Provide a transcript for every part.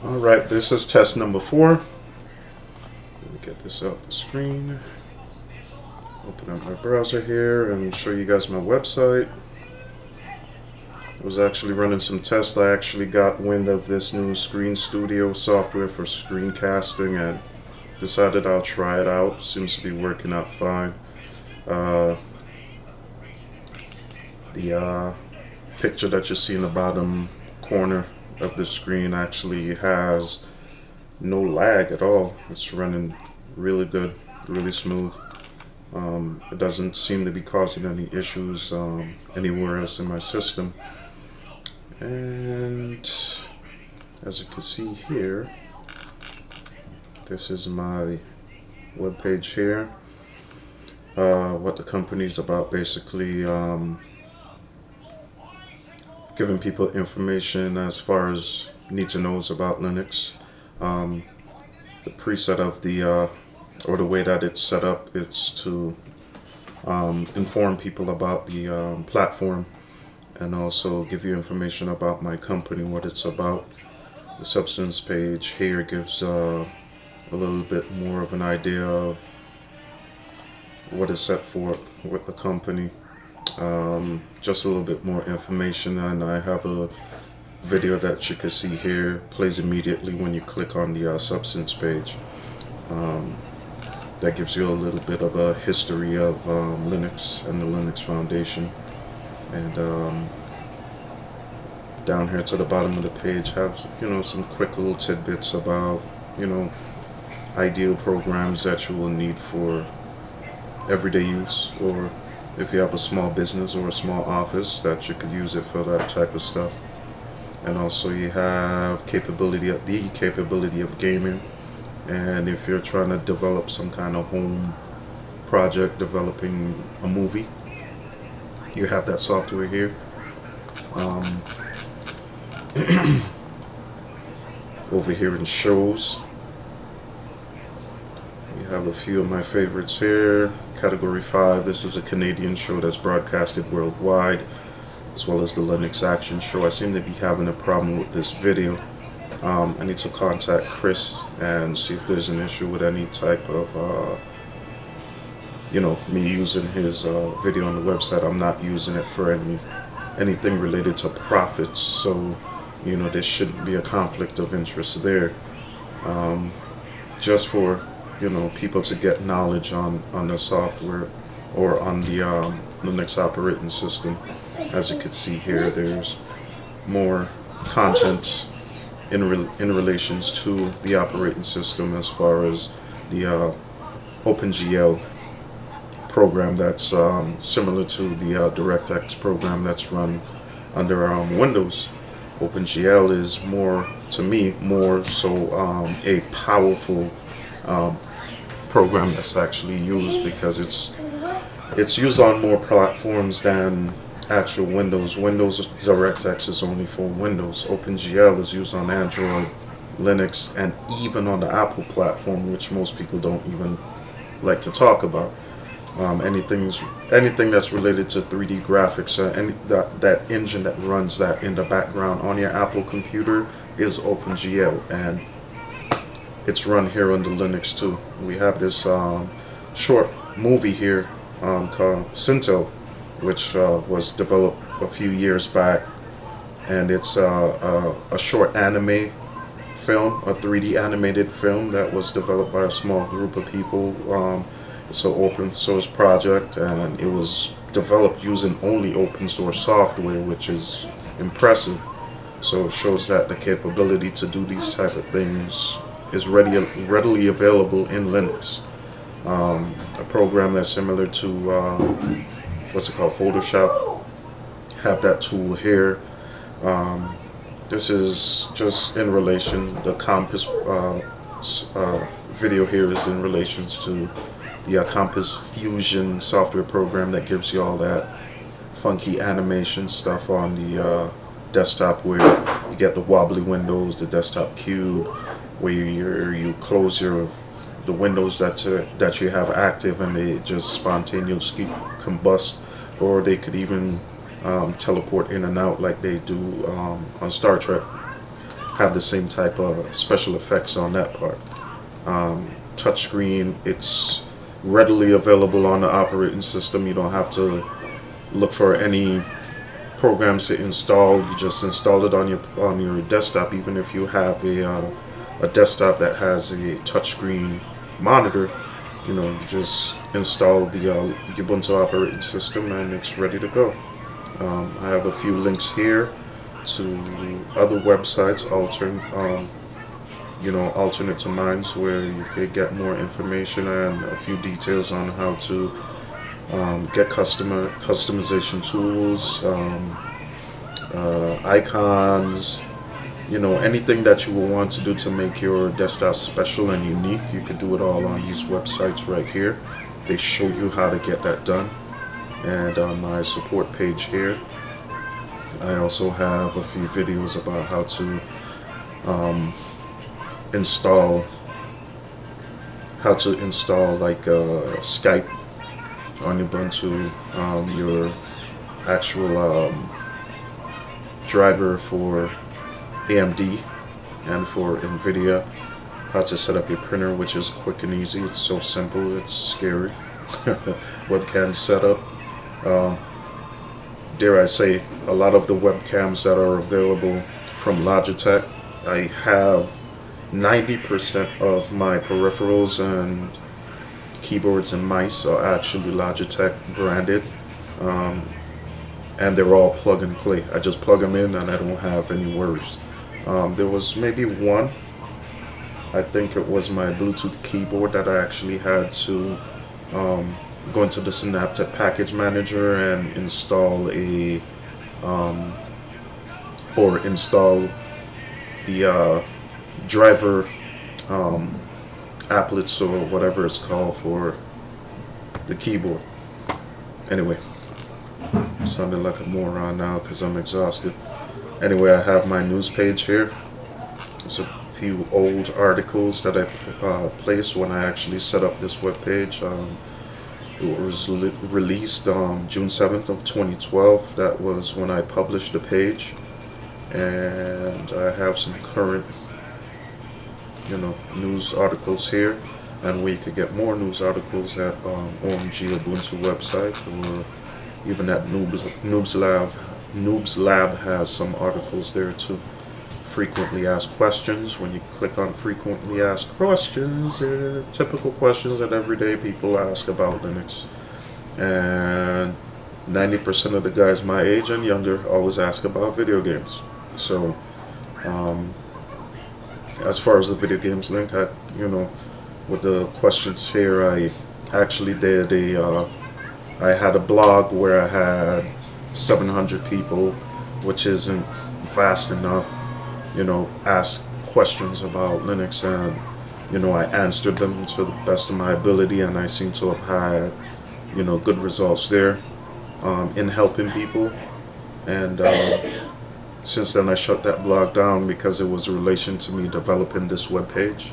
Alright, this is test number 4. Let me get this off the screen. Open up my browser here and show you guys my website. I was actually running some tests. I actually got wind of this new Screen Studio software for screencasting and decided I'll try it out. Seems to be working out fine. The picture that you see in the bottom corner of the screen actually has no lag at all. It's running really good, really smooth. It doesn't seem to be causing any issues anywhere else in my system. And as you can see here, this is my web page here. What the company is about, basically giving people information as far as need to knows about Linux. The preset of the or the way that it's set up is to inform people about the platform and also give you information about my company, what it's about. The substance page here gives a little bit more of an idea of what is set forth with the company. Just a little bit more information, and I have a video that you can see here, plays immediately when you click on the substance page. That gives you a little bit of a history of Linux and the Linux Foundation. And down here to the bottom of the page have some quick little tidbits about ideal programs that you will need for everyday use, or if you have a small business or a small office that you could use it for that type of stuff. And also you have the capability of gaming, and if you're trying to develop some kind of home project, developing a movie, you have that software here. Over here in shows, we have a few of my favorites here. Category 5, this is a Canadian show that's broadcasted worldwide, as well as the Linux Action Show. I seem to be having a problem with this video. I need to contact Chris and see if there's an issue with any type of me using his video on the website. I'm not using it for anything related to profits, so there shouldn't be a conflict of interest there. Just for people to get knowledge on the software or on the Linux operating system. As you can see here, there's more content in relations to the operating system, as far as the OpenGL program that's similar to the DirectX program that's run under Windows. OpenGL is to me more so a powerful program that's actually used, because it's used on more platforms than actual Windows. Windows DirectX is only for Windows. OpenGL is used on Android, Linux, and even on the Apple platform, which most people don't even like to talk about. Anything that's related to 3D graphics, that engine that runs that in the background on your Apple computer is OpenGL, and it's run here under Linux too. We have this short movie here called Cinto, which was developed a few years back, and it's a short anime film, a 3D animated film that was developed by a small group of people. It's an open source project, and it was developed using only open source software, which is impressive. So it shows that the capability to do these type of things is readily available in Linux. A program that's similar to what's it called, Photoshop, have that tool here. This is just in relation, the Compass video here is in relation to the Compass Fusion software program that gives you all that funky animation stuff on the desktop, where you get the wobbly windows, the desktop cube, where you close the windows that you have active, and they just spontaneously combust, or they could even teleport in and out like they do on Star Trek. have the same type of special effects on that part. Touchscreen, it's readily available on the operating system. You don't have to look for any programs to install. You just install it on your desktop. Even if you have a desktop that has a touchscreen monitor, you know, you just install the Ubuntu operating system and it's ready to go. I have a few links here to other websites, alternate to mine, where you could get more information and a few details on how to get customization tools, icons, you know, anything that you will want to do to make your desktop special and unique. You could do it all on these websites right here. They show you how to get that done. And on my support page here, I also have a few videos about how to install like Skype on Ubuntu, your actual driver for AMD and for NVIDIA, how to set up your printer, which is quick and easy. It's so simple, it's scary. Webcam setup. Dare I say, a lot of the webcams that are available from Logitech, I have 90% of my peripherals and keyboards and mice are actually Logitech branded, and they're all plug and play. I just plug them in and I don't have any worries. There was maybe one, I think it was my Bluetooth keyboard, that I actually had to go into the Synaptic package manager and install install the driver applets or whatever it's called for the keyboard. Anyway, I'm sounding like a moron now because I'm exhausted. Anyway, I have my news page here. There's a few old articles that I placed when I actually set up this web page. It was released June 7th of 2012. That was when I published the page. And I have some current, news articles here. And we could get more news articles at OMG Ubuntu website, or even at Noobs Lab has some articles there too. Frequently asked questions. When you click on frequently asked questions, they're typical questions that everyday people ask about Linux. And 90% of the guys my age and younger always ask about video games. So, as far as the video games link, with the questions here, I actually did I had a blog where I had 700 people, which isn't fast enough, ask questions about Linux, and, I answered them to the best of my ability, and I seem to have had, good results there in helping people. And since then I shut that blog down because it was in relation to me developing this web page.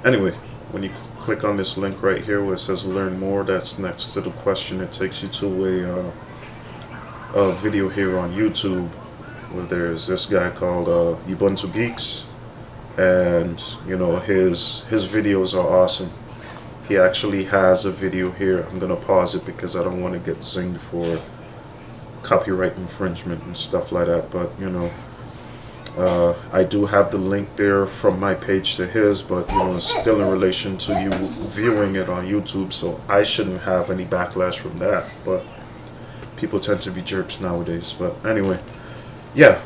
Anyway, when you click on this link right here where it says learn more, that's next to the question. It takes you to a video here on YouTube where there's this guy called Ubuntu Geeks, and his videos are awesome. He actually has a video here. I'm gonna pause it because I don't want to get zinged for copyright infringement and stuff like that, but I do have the link there from my page to his, but it's still in relation to you viewing it on YouTube, so I shouldn't have any backlash from that. But people tend to be jerks nowadays. But anyway, yeah,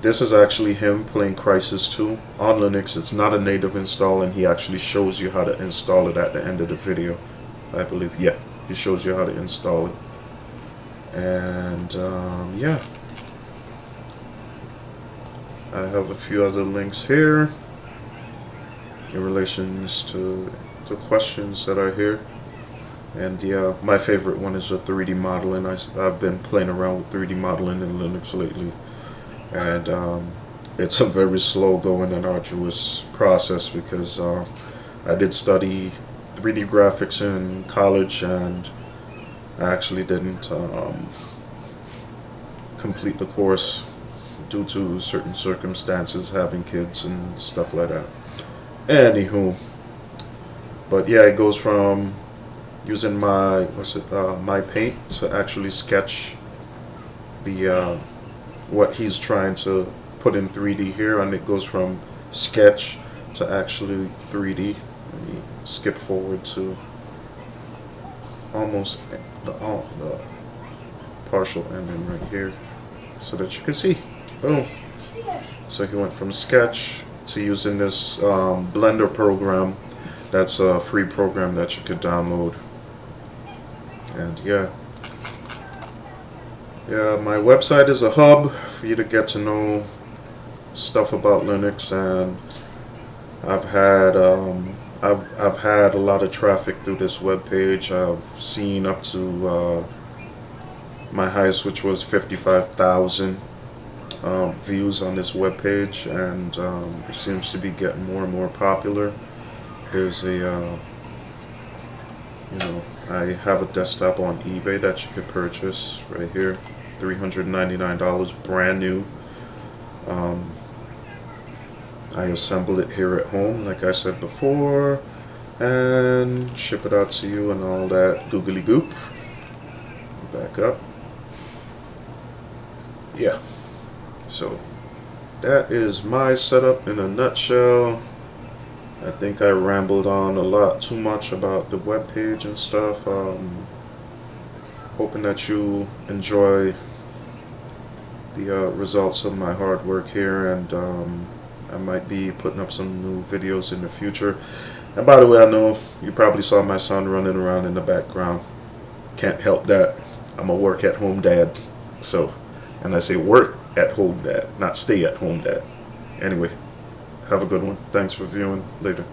this is actually him playing Crysis 2 on Linux. It's not a native install, and he actually shows you how to install it at the end of the video, I believe. Yeah, he shows you how to install it. And yeah, I have a few other links here in relations to the questions that are here. And yeah, my favorite one is the 3D modeling. I've been playing around with 3D modeling in Linux lately, and it's a very slow going and arduous process because I did study 3D graphics in college, and I actually didn't complete the course due to certain circumstances, having kids and stuff like that. Anywho, but yeah, it goes from using my my paint to actually sketch the what he's trying to put in 3D here, and it goes from sketch to actually 3D. Let me skip forward to almost the partial ending right here so that you can see. Boom. So he went from sketch to using this Blender program. That's a free program that you could download. And yeah, my website is a hub for you to get to know stuff about Linux, and I've had a lot of traffic through this web page. I've seen up to my highest, which was 55,000 views on this web page, and it seems to be getting more and more popular. Here's a I have a desktop on eBay that you could purchase right here, $399, brand new. I assemble it here at home, like I said before, and ship it out to you and all that googly goop. Back up. Yeah. So that is my setup in a nutshell. I think I rambled on a lot too much about the web page and stuff. Hoping that you enjoy the results of my hard work here, and I might be putting up some new videos in the future. And by the way, I know you probably saw my son running around in the background. Can't help that. I'm a work at home dad. So, and I say work at home dad, not stay at home dad. Anyway, have a good one. Thanks for viewing. Later.